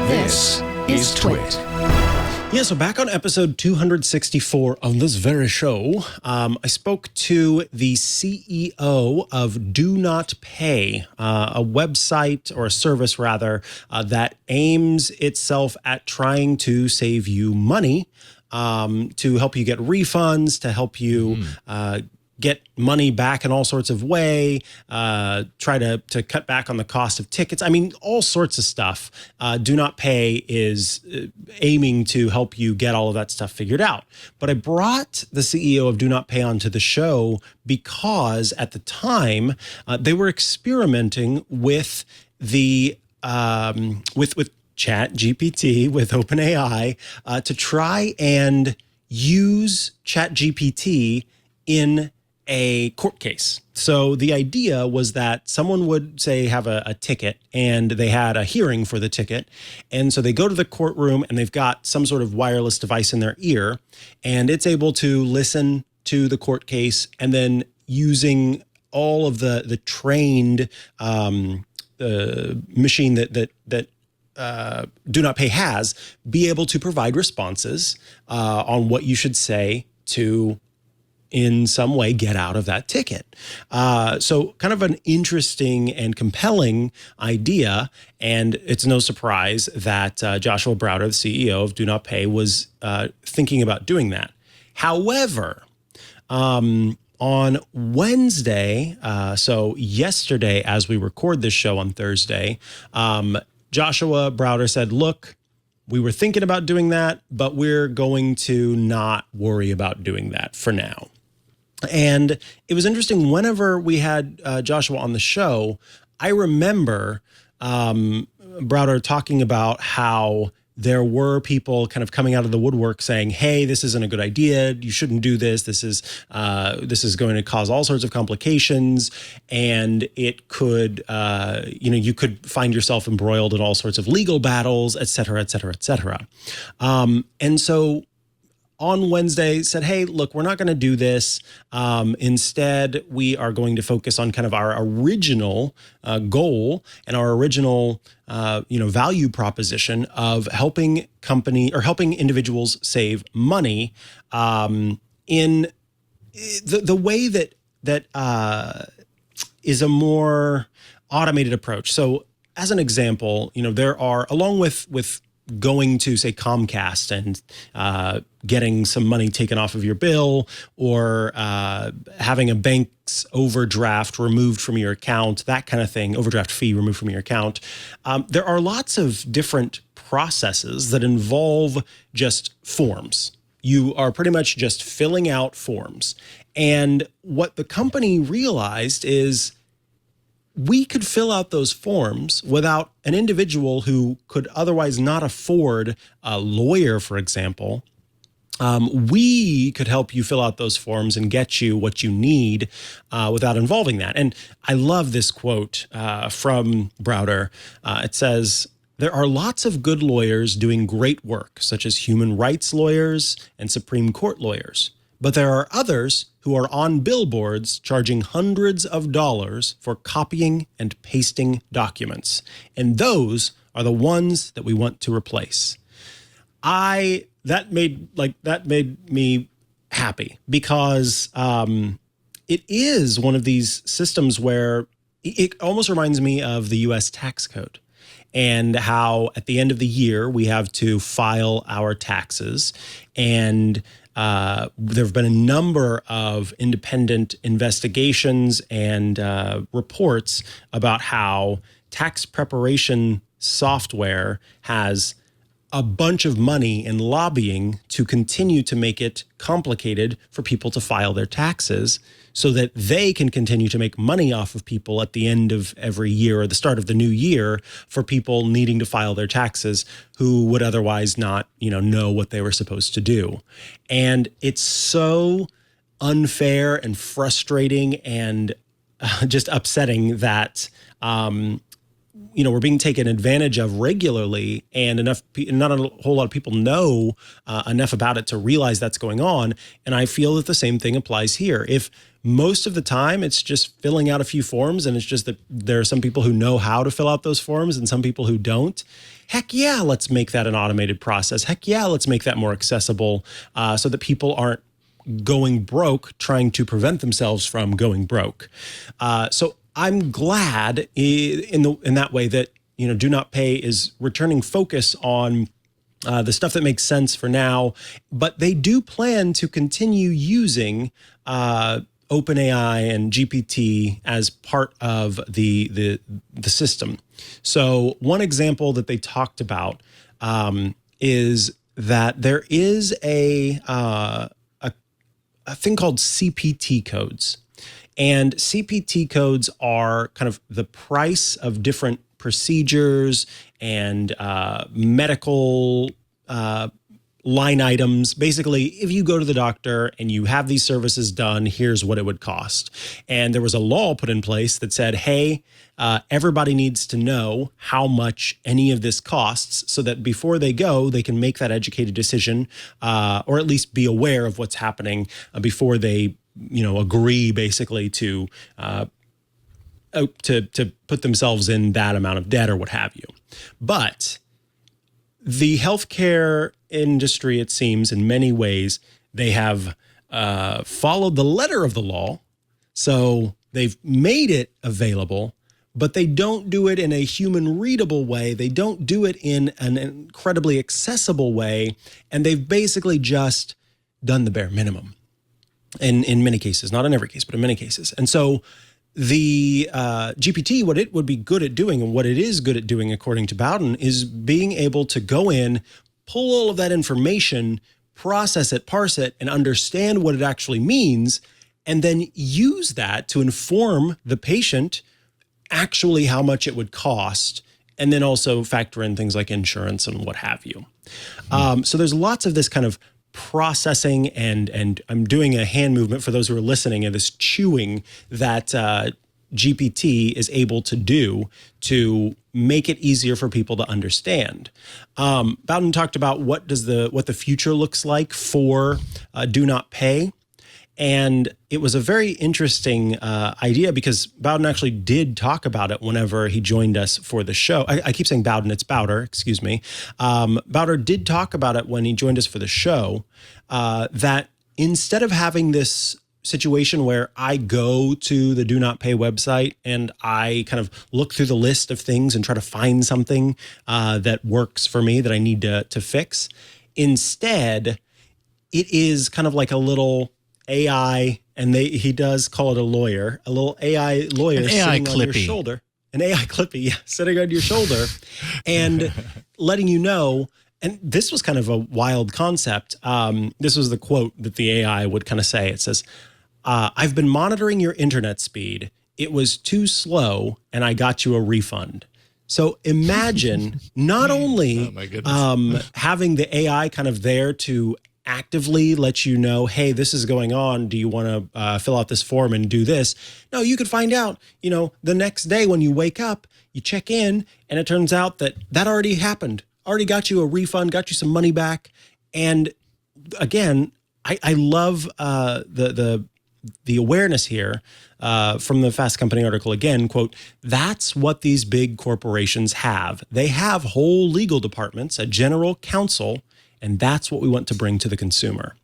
This is TWiT. Yeah, so back on episode 264 of this very show, I spoke to the CEO of DoNotPay, a website or a service rather that aims itself at trying to save you money, to help you get refunds, to help you get money back in all sorts of way, try to cut back on the cost of tickets. I mean, all sorts of stuff. DoNotPay is aiming to help you get all of that stuff figured out. But I brought the CEO of DoNotPay onto the show because at the time they were experimenting with the with ChatGPT, with OpenAI, to try and use ChatGPT in a court case. So the idea was that someone would say have a ticket and they had a hearing for the ticket. And so they go to the courtroom and they've got some sort of wireless device in their ear and it's able to listen to the court case and then using all of the trained machine that DoNotPay has, be able to provide responses on what you should say to in some way get out of that ticket. So kind of an interesting and compelling idea. And it's no surprise that Joshua Browder, the CEO of DoNotPay, was thinking about doing that. However, on Wednesday, so yesterday, as we record this show on Thursday, Joshua Browder said, look, we were thinking about doing that, but we're going to not worry about doing that for now. And it was interesting, whenever we had Joshua on the show, I remember Browder talking about how there were people kind of coming out of the woodwork saying, hey, this isn't a good idea. You shouldn't do this. This is going to cause all sorts of complications. And it could, you could find yourself embroiled in all sorts of legal battles, et cetera, et cetera, et cetera. And so on Wednesday said, hey, look, we're not going to do this. Instead, we are going to focus on kind of our original goal and our original, value proposition of helping individuals save money in the way that is a more automated approach. So as an example, there are, along with going to, say, Comcast and getting some money taken off of your bill, or having a bank's overdraft removed from your account, that kind of thing, overdraft fee removed from your account. There are lots of different processes that involve just forms. You are pretty much just filling out forms. And what the company realized is we could fill out those forms without an individual who could otherwise not afford a lawyer, for example. We could help you fill out those forms and get you what you need without involving that. And I love this quote from Browder. It says, there are lots of good lawyers doing great work, such as human rights lawyers and Supreme Court lawyers. But there are others who are on billboards charging hundreds of dollars for copying and pasting documents. And those are the ones that we want to replace. That made me happy, because it is one of these systems where it almost reminds me of the US tax code, and how at the end of the year we have to file our taxes. And there have been a number of independent investigations and reports about how tax preparation software has a bunch of money in lobbying to continue to make it complicated for people to file their taxes, so that they can continue to make money off of people at the end of every year or the start of the new year, for people needing to file their taxes who would otherwise not, know what they were supposed to do. And it's so unfair and frustrating and just upsetting that we're being taken advantage of regularly, and not a whole lot of people know enough about it to realize that's going on. And I feel that the same thing applies here. If most of the time it's just filling out a few forms, and it's just that there are some people who know how to fill out those forms and some people who don't, Heck yeah, let's make that an automated process. Heck yeah, let's make that more accessible so that people aren't going broke trying to prevent themselves from going broke. So I'm glad in that way that DoNotPay is returning focus on the stuff that makes sense for now, but they do plan to continue using OpenAI and GPT as part of the system. So one example that they talked about is that there is a thing called CPT codes. And CPT codes are kind of the price of different procedures and medical line items. Basically, if you go to the doctor and you have these services done, here's what it would cost. And there was a law put in place that said, hey, everybody needs to know how much any of this costs so that before they go, they can make that educated decision or at least be aware of what's happening before they agree basically to put themselves in that amount of debt or what have you. But the healthcare industry, it seems, in many ways, they have followed the letter of the law. So they've made it available, but they don't do it in a human readable way. They don't do it in an incredibly accessible way. And they've basically just done the bare minimum in many cases, not in every case, but in many cases. And so the GPT, what it would be good at doing and what it is good at doing, according to Bowden, is being able to go in, pull all of that information, process it, parse it, and understand what it actually means, and then use that to inform the patient actually how much it would cost, and then also factor in things like insurance and what have you. So there's lots of this kind of processing and I'm doing a hand movement for those who are listening and this chewing that GPT is able to do to make it easier for people to understand. Bowden talked about what the future looks like for DoNotPay. And it was a very interesting idea because Bowden actually did talk about it whenever he joined us for the show. I keep saying Bowden, it's Bowder, excuse me. Bowder did talk about it when he joined us for the show, that instead of having this situation where I go to the DoNotPay website and I kind of look through the list of things and try to find something that works for me that I need to fix, instead, it is kind of like a little AI, and he does call it a little AI lawyer sitting on your shoulder, an AI clippy, sitting on your shoulder and letting you know. And this was kind of a wild concept. This was the quote that the AI would kind of say. It says, I've been monitoring your internet speed. It was too slow and I got you a refund. So imagine not only having the AI kind of there to actively let you know, hey, this is going on. Do you want to fill out this form and do this? No, you could find out, the next day when you wake up, you check in and it turns out that already happened, already got you a refund, got you some money back. And again, I love the awareness here from the Fast Company article again, quote, that's what these big corporations have. They have whole legal departments, a general counsel, and that's what we want to bring to the consumer.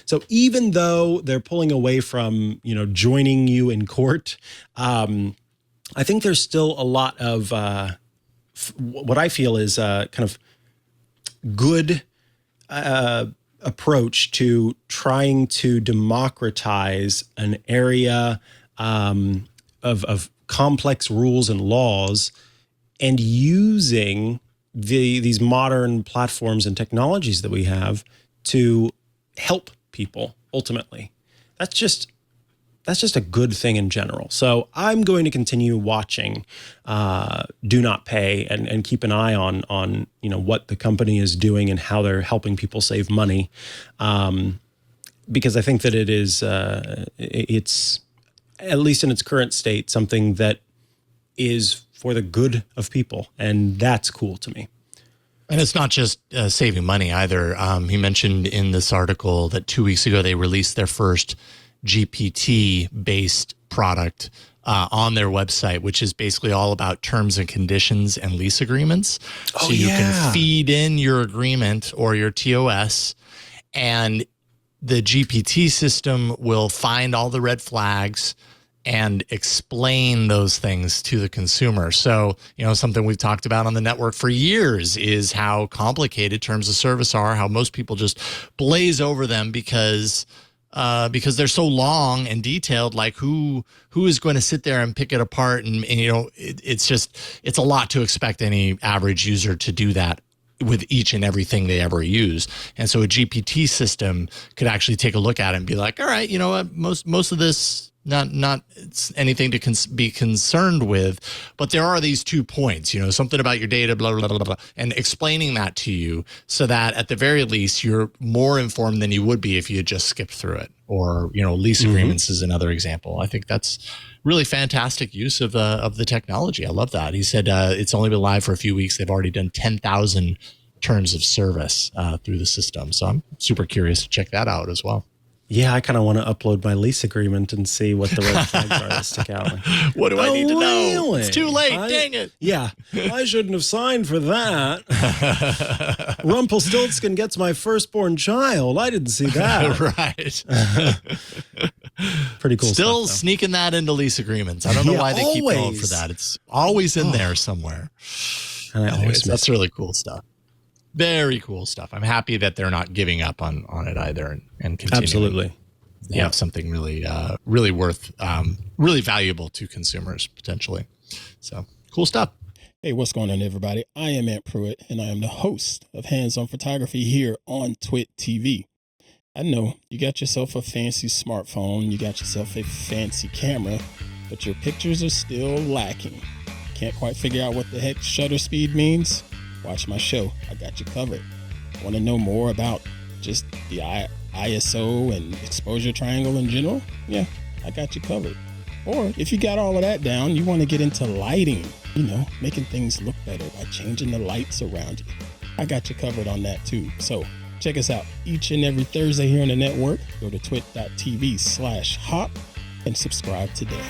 So even though they're pulling away from, joining you in court, I think there's still a lot of what I feel is kind of good approach to trying to democratize an area of complex rules and laws and using these modern platforms and technologies that we have to help people ultimately. That's just a good thing in general. So I'm going to continue watching DoNotPay and keep an eye on what the company is doing and how they're helping people save money, because I think that it is it's, at least in its current state, something that is for the good of people, and that's cool to me. And it's not just saving money either. He mentioned in this article that 2 weeks ago they released their first GPT-based product on their website, which is basically all about terms and conditions and lease agreements. So you can feed in your agreement or your TOS, and the GPT system will find all the red flags and explain those things to the consumer. So, something we've talked about on the network for years is how complicated terms of service are, how most people just blaze over them because they're so long and detailed. Like who is going to sit there and pick it apart? And it's a lot to expect any average user to do that with each and everything they ever use. And so a GPT system could actually take a look at it and be like, all right, most of this, not anything to be concerned with, but there are these 2 points, something about your data, blah, blah, blah, blah, and explaining that to you so that at the very least, you're more informed than you would be if you had just skipped through it. Or, lease agreements is another example. I think that's really fantastic use of the technology. I love that. He said it's only been live for a few weeks. They've already done 10,000 terms of service through the system. So I'm super curious to check that out as well. Yeah, I kind of want to upload my lease agreement and see what the red flags are that stick out. What do I need to know? Really? It's too late. Dang it. Yeah, I shouldn't have signed for that. Rumpelstiltskin gets my firstborn child. I didn't see that. Right. Pretty cool Still stuff, sneaking that into lease agreements. I don't know why they keep going for that. It's always in there somewhere. And that's really cool stuff. Very cool stuff. I'm happy that they're not giving up on it either and continuing. Absolutely. They have something really, really worth, really valuable to consumers potentially. So cool stuff. Hey, what's going on, everybody? I am Ant Pruitt, and I am the host of Hands on Photography here on TWiT TV. I know you got yourself a fancy smartphone, you got yourself a fancy camera, but your pictures are still lacking. Can't quite figure out what the heck shutter speed means? Watch my show. I got you covered. Want to know more about just the ISO and exposure triangle in general? Yeah, I got you covered. Or if you got all of that down, you want to get into lighting, making things look better by changing the lights around you. I got you covered on that too. So check us out each and every Thursday here on the network. Go to twit.tv/hop and subscribe today.